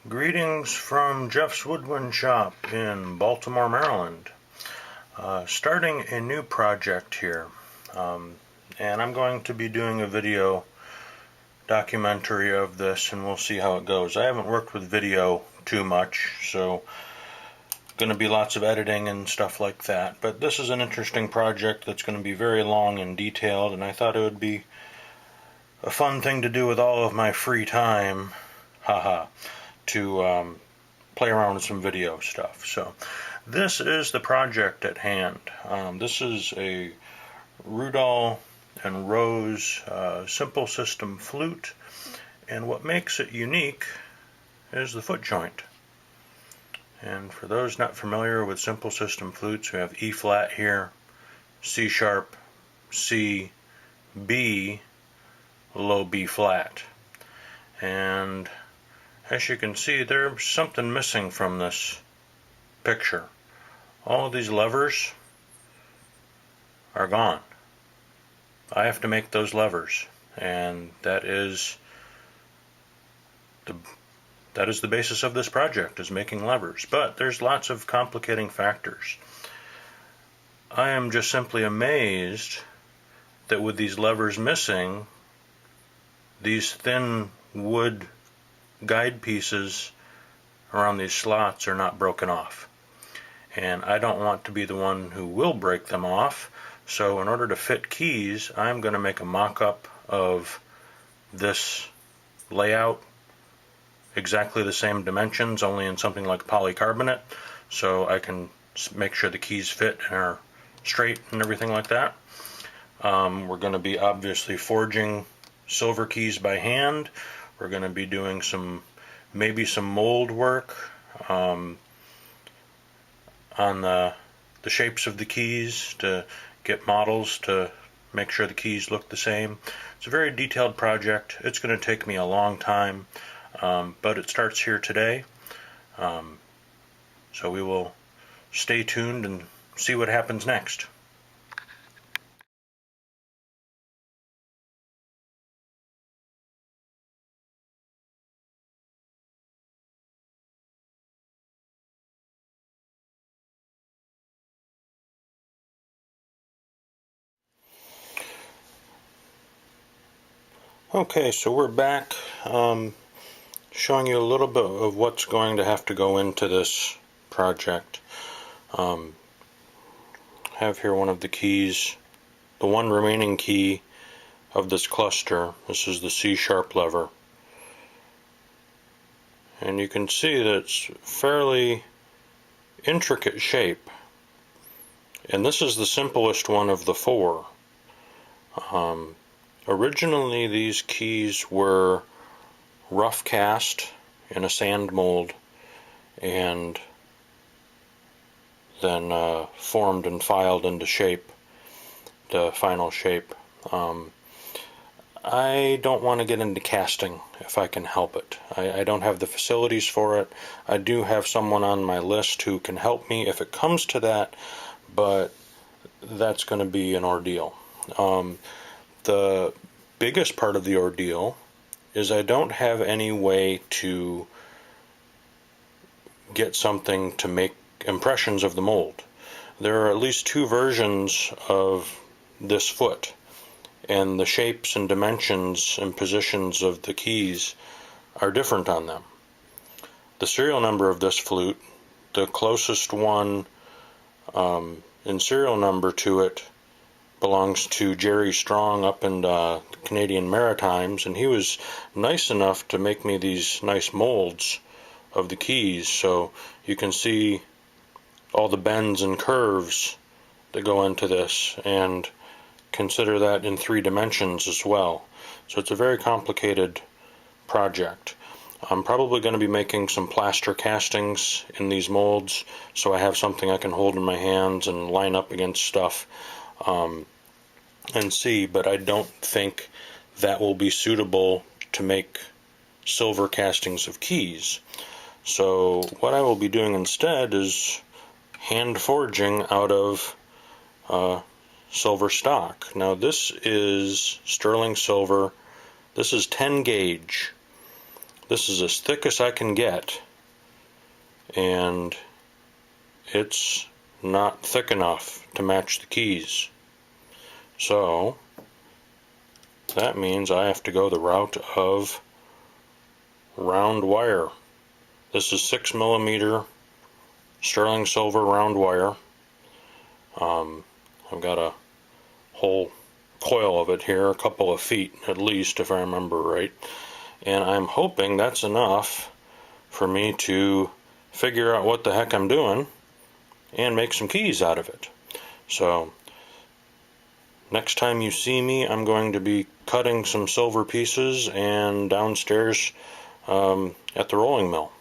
Greetings from Jeff's Woodwind shop in Baltimore, Maryland. Starting a new project here, and I'm going to be doing a video documentary of this, and we'll see how it goes. I haven't worked with video too much, so going to be lots of editing and stuff like that, but this is an interesting project that's going to be very long and detailed, and I thought it would be a fun thing to do with all of my free time, to play around with some video stuff. So this is the project at hand. This is a Rudall Rose simple system flute, and what makes it unique is the foot joint. And for those not familiar with simple system flutes, we have E flat here, C sharp, C, B, low B flat. And as you can see, there's something missing from this picture. All of these levers are gone. I have to make those levers, and that is the basis of this project, is making levers. But there's lots of complicating factors. I am just simply amazed that with these levers missing, these thin wood guide pieces around these slots are not broken off. And I don't want to be the one who will break them off, so in order to fit keys, I'm going to make a mock-up of this layout, exactly the same dimensions, only in something like polycarbonate, so I can make sure the keys fit and are straight and everything like that. We're going to be obviously forging silver keys by hand. We're going to be doing maybe some mold work on the shapes of the keys to get models to make sure the keys look the same. It's a very detailed project. It's going to take me a long time, but it starts here today. So we will stay tuned and see what happens next. Okay, so we're back, showing you a little bit of what's going to have to go into this project. Have here one of the keys, the one remaining key of this cluster. This is the C sharp lever. And you can see that it's fairly intricate shape. And this is the simplest one of the four. Originally, these keys were rough cast in a sand mold and then formed and filed into shape, the final shape. I don't want to get into casting if I can help it. I don't have the facilities for it. I do have someone on my list who can help me if it comes to that, but that's going to be an ordeal. The biggest part of the ordeal is I don't have any way to get something to make impressions of the mold. There are at least two versions of this foot, and the shapes and dimensions and positions of the keys are different on them. The serial number of this flute, the closest one in serial number to it, belongs to Jerry Strong up in the Canadian Maritimes, and he was nice enough to make me these nice molds of the keys, so you can see all the bends and curves that go into this, and consider that in 3 dimensions as well. So it's a very complicated project. I'm probably going to be making some plaster castings in these molds, so I have something I can hold in my hands and line up against stuff and see, but I don't think that will be suitable to make silver castings of keys. So what I will be doing instead is hand forging out of silver stock. Now this is sterling silver. This is 10 gauge. this is as thick as I can get, and it's not thick enough to match the keys. So that means I have to go the route of round wire. This is 6mm sterling silver round wire. I've got a whole coil of it here, a couple of feet at least, if I remember right. And I'm hoping that's enough for me to figure out what the heck I'm doing and make some keys out of it. So next time you see me, I'm going to be cutting some silver pieces and downstairs at the rolling mill.